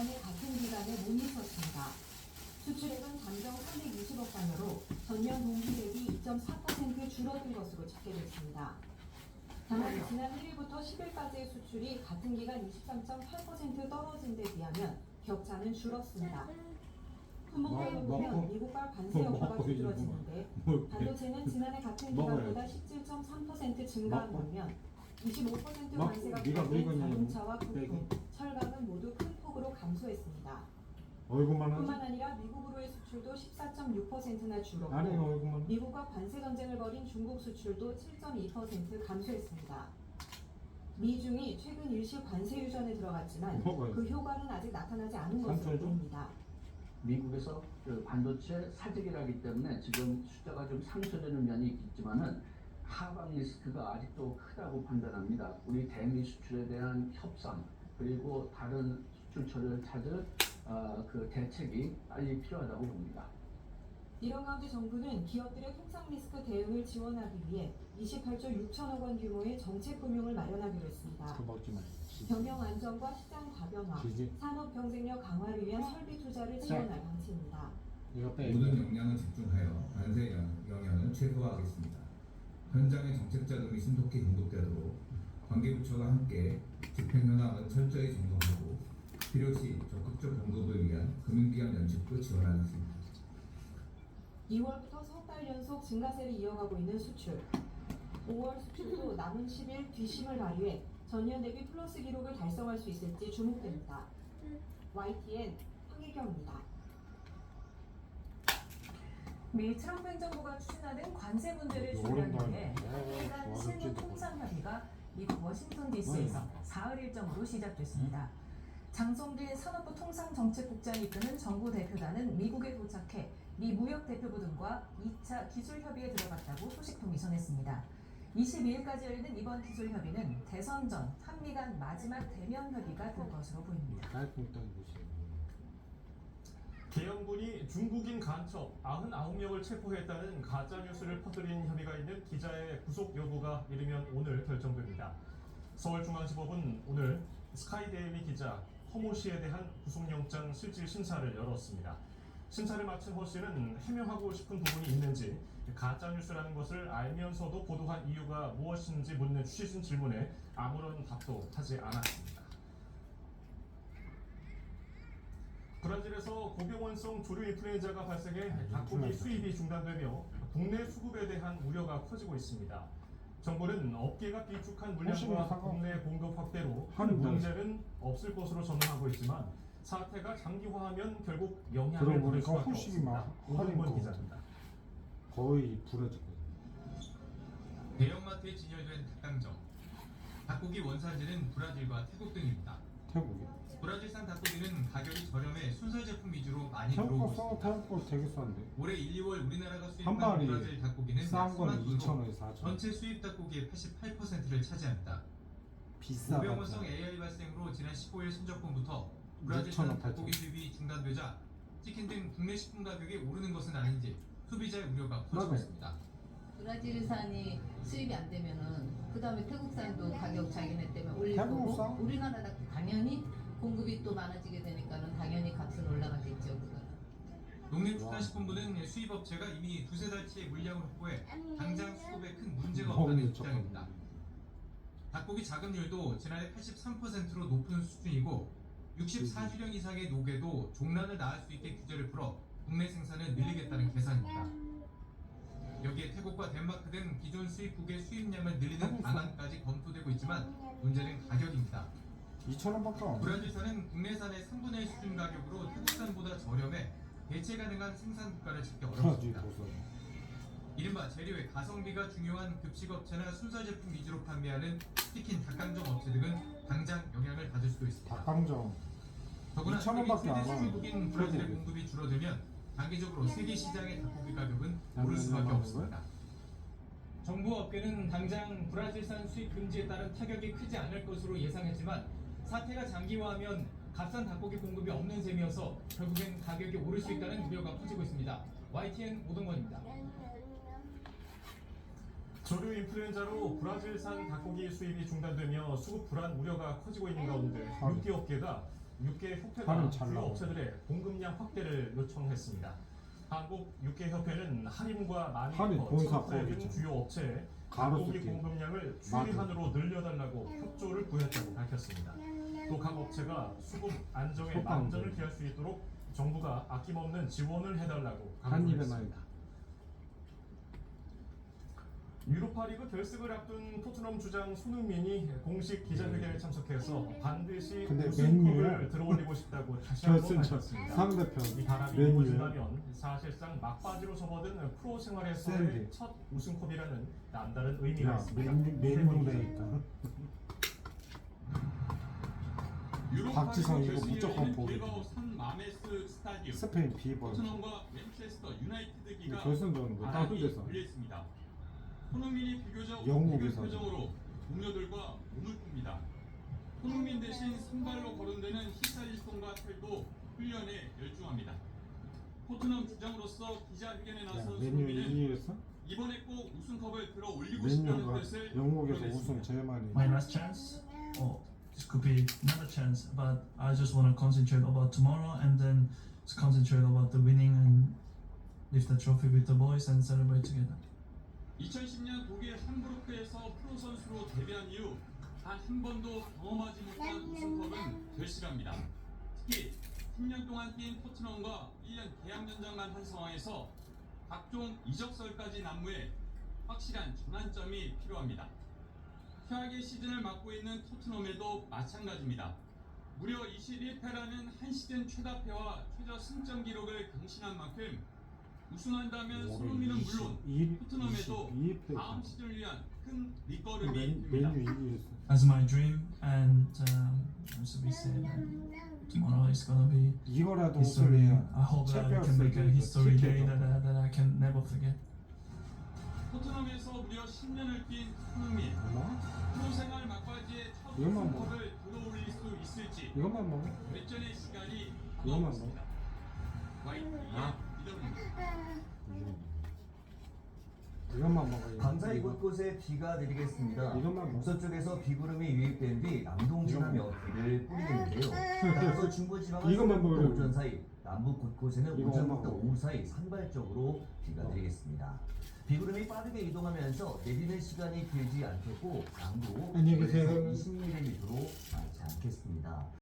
지난해 같은 기간에 못 미쳤습니다. 수출액은 잠정 320억 달러로 전년 동기 대비 2.4% 줄어든 것으로 집계됐습니다. 다만 지난 1일부터 10일까지의 수출이 같은 기간 23.8% 떨어진 데 비하면 격차는 줄었습니다. 품목별로 보면 미국과 관세 여부가 두드러지는데 반도체는 지난해 같은 기간보다 17.3% 증가한 반면 25% 관세가 부과된 자동차와 부품, 철강은 모두 큰 폭으로 감소했습니다. 뿐만 아니라 미국으로의 수출도 14.6%나 줄었고 미국과 관세 전쟁을 벌인 중국 수출도 7.2% 감소했습니다. 미중이 최근 일시 관세 유전에 들어갔지만 그 효과는 아직 나타나지 않은 것으로 보입니다. 미국에서 그 반도체 사재기라기 때문에 지금 숫자가 좀 상쇄되는 면이 있지만은 하방 리스크가 아직도 크다고 판단합니다. 우리 대미 수출에 대한 협상 그리고 다른 수출처를 찾을 그 대책이 빨리 필요하다고 봅니다. 이런 가운데 정부는 기업들의 통상 리스크 대응을 지원하기 위해 28조 6천억 원 규모의 정책 금융을 마련하기로 했습니다. 경영 안정과 시장 다변화, 산업 경쟁력 강화를 위한 설비 투자를 지원할 방침입니다. 모든 역량을 집중하여 관세 영향을 최소화하겠습니다. 현장의 정책 자금이 신속히 공급되도록 관계부처가 함께 집행 현황은 철저히 점검하고 필요시 적극적 공급을 위한 금융기관 연축도 지원하겠습니다. 2월부터 석 달 연속 증가세를 이어가고 있는 수출. 5월 수출도 남은 10일 뒷심을 발휘해 전년 대비 플러스 기록을 달성할 수 있을지 주목됩니다. YTN 황혜경입니다. 미 트럼프 행정부가 추진하는 관세 문제를 조율하기 위해 한미 간 실무 통상 협의가 미국 워싱턴 DC에서 사흘 일정으로 시작됐습니다. 장성길 산업부 통상정책국장이 이끄는 정부 대표단은 미국에 도착해 미 무역 대표부 등과 2차 기술 협의에 들어갔다고 소식통이 전했습니다. 22일까지 열리는 이번 기술 협의는 대선 전 한미 간 마지막 대면 협의가 될 것으로 보입니다. 계엄군이 중국인 간첩 99명을 체포했다는 가짜뉴스를 퍼뜨린 혐의가 있는 기자의 구속 여부가 이르면 오늘 결정됩니다. 서울중앙지법은 오늘 스카이데일리 기자 허모 씨에 대한 구속영장 실질 심사를 열었습니다. 심사를 마친 허 씨는 해명하고 싶은 부분이 있는지 가짜뉴스라는 것을 알면서도 보도한 이유가 무엇인지 묻는 취진 질문에 아무런 답도 하지 않았습니다. 브라질에서 고병원성 조류 인플루엔자가 발생해 닭고기 수입이 중단되며 국내 수급에 대한 우려가 커지고 있습니다. 정부는 업계가 비축한 물량과 국내 공급 확대로 큰 문제는 없을 것으로 전망하고 있지만 사태가 장기화하면 결국 영향을 받을 수밖에 없습니다. 오동권 기자입니다. 거의 부러졌거든요. 대형마트에 진열된 닭강정. 닭고기 원산지는 브라질과 태국 등입니다. 태국이? 브라질산 닭고기는 가격이 저렴해 순살 제품 위주로 많이 들어오고 있습니다. 태국 거 되게 싼데. 올해 1, 2월 우리나라가 한 수입한 마리 브라질 닭고기는 약 싼 거는 4만 2,000원에 4,000원. 전체 수입 닭고기의 88%를 차지합니다. 비싸. 고병원성 AI 발생으로 지난 15일 선적분부터 브라질산 닭고기 수입이 중단되자 치킨 등 국내 식품 가격이 오르는 것은 아닌지 소비자의 우려가 커지고 있습니다. 브라질산이 수입이 안 되면은 그 다음에 태국산도 가격 자기네 때문에 올릴 거고 우리나라 닭도 당연히 공급이 또 많아지게 되니까는 당연히 값은 올라가겠죠. 그거는. 농림축산식품부는 수입업체가 이미 두세 달치의 물량을 확보해 당장 수급에 큰 문제가 없다는 입장입니다. 닭고기 자급률도 지난해 83%로 높은 수준이고 64주령 이상의 노개도 종란을 낳을 수 있게 규제를 풀어 국내 생산을 늘리겠다는 계산입니다. 여기에 태국과 덴마크 등 기존 수입국의 수입량을 늘리는 방안까지 검토되고 있지만 문제는 가격입니다. 2,000원밖에 안 돼. 브라질산은 국내산의 3분의 1 수준 가격으로 태국산보다 저렴해 대체 가능한 생산 국가를 찾기 어렵습니다. 이른바 재료의 가성비가 중요한 급식업체나 순살 제품 위주로 판매하는 치킨, 닭강정 업체 등은 당장 영향을 받을 수도 있습니다. 닭강정 더구나 2,000원밖에 안 세계 수입국인 브라질의 공급이 줄어들면 단기적으로 세계 시장의 닭고기 가격은 오를 수밖에 없습니다. 정부 업계는 당장 브라질산 수입 금지에 따른 타격이 크지 않을 것으로 예상했지만 사태가 장기화하면 값싼 닭고기 공급이 없는 셈이어서 결국엔 가격이 오를 수 있다는 우려가 커지고 있습니다. YTN 오동건입니다. 조류 인플루엔자로 브라질산 닭고기 수입이 중단되며 수급 불안 우려가 커지고 있는 가운데 육기업계가 육계 협회가 발음 잘 주요 나와요. 업체들의 공급량 확대를 요청했습니다. 한국 육계협회는 한림과 한림 마니커, 본사 트로프레 등 거기죠. 주요 업체에 가로 닭고기 쓰기. 공급량을 최대한으로 늘려달라고 협조를 구했다고 밝혔습니다. 또 각 업체가 수급 안정에 속담 만전을 거. 기할 수 있도록 정부가 아낌없는 지원을 해달라고 한 강조를 입에 했습니다. 유로파리그 결승을 앞둔 토트넘 주장 손흥민이 공식 기자회견에 참석해서 반드시 근데 우승컵을 맨유야. 들어올리고 싶다고 다시 한번 결승전 밝혔습니다. 이 상대편 바람이 맨유야. 이루어진다면 사실상 막바지로 접어든 프로 생활에서의 샌디. 첫 우승컵이라는 남다른 의미가 야 있습니다. 맨유래니까 박지성 이거 무조건 보게 돼. 빌바오 산 마메스 스타디움 스페인 비버 토트넘과 맨체스터 유나이티드기가 결승전 왜 다른 데서 열려 있습니다. 손흥민이 비교적 영국에서. 밝은 표정으로 동료들과 몸을 풉니다. 손흥민 대신 선발로 거론되는 히살리송과 텔도 훈련에 열중합니다. 토트넘 주장으로서 기자회견에 야 나선 맨유 손흥민은 이기겠어? 이번에 꼭 우승컵을 들어 올리고 싶다는 맨유가 뜻을 영국에서 드러냈습니다. 우승 제일 많이 My last chance, or this could be another chance, but I just want to concentrate about tomorrow and then just concentrate about the winning and lift the trophy with the boys and celebrate together. 2010년 독일 함부르크에서 프로 선수로 데뷔한 이후 단 한 번도 경험하지 못한 우승컵은 결실합니다. 특히 10년 동안 뛴 토트넘과 1년 계약 연장만 한 상황에서 각종 이적설까지 난무해 확실한 전환점이 필요합니다. 최악의 시즌을 맞고 있는 토트넘에도 마찬가지입니다. 무려 21패라는 한 시즌 최다패와 최저 승점 기록을 경신한 만큼 우승한다면 손흥민은 물론 토트넘에도 다음 시즌을 위한 큰 밑거름이 됩니다. 맨유 이기겠어 As my dream, and as we said, tomorrow is gonna be 이거라도 history. 우승이야 I hope that we can make a history day that I can never forget. 토트넘에서 무려 10년을 뛴 손흥민 얼마? 프로 생활 막바지에 첫 이것만 먹어. 우승컵을 들어올릴 수 있을지 이것만 먹어 결전의 시간이 이것만 다가오고 있습니다. YT의 리더입니다. 이것만 먹어 감사히 곳곳에 비가 내리겠습니다. 이것만 먹어 북서쪽에서 비구름이 유입된 뒤 남동진하며 비를 뿌리는데요. 따라서 중부지방은 이것만 새벽부터 먹으려고. 오전 사이, 남북 곳곳에는 이거 오전부터 먹어. 오후 사이 산발적으로 비가 내리겠습니다. 비구름이 빠르게 이동하면서 내리는 시간이 길지 않겠고 강도 안녕히 계세요. 20mm로 많지 않겠습니다.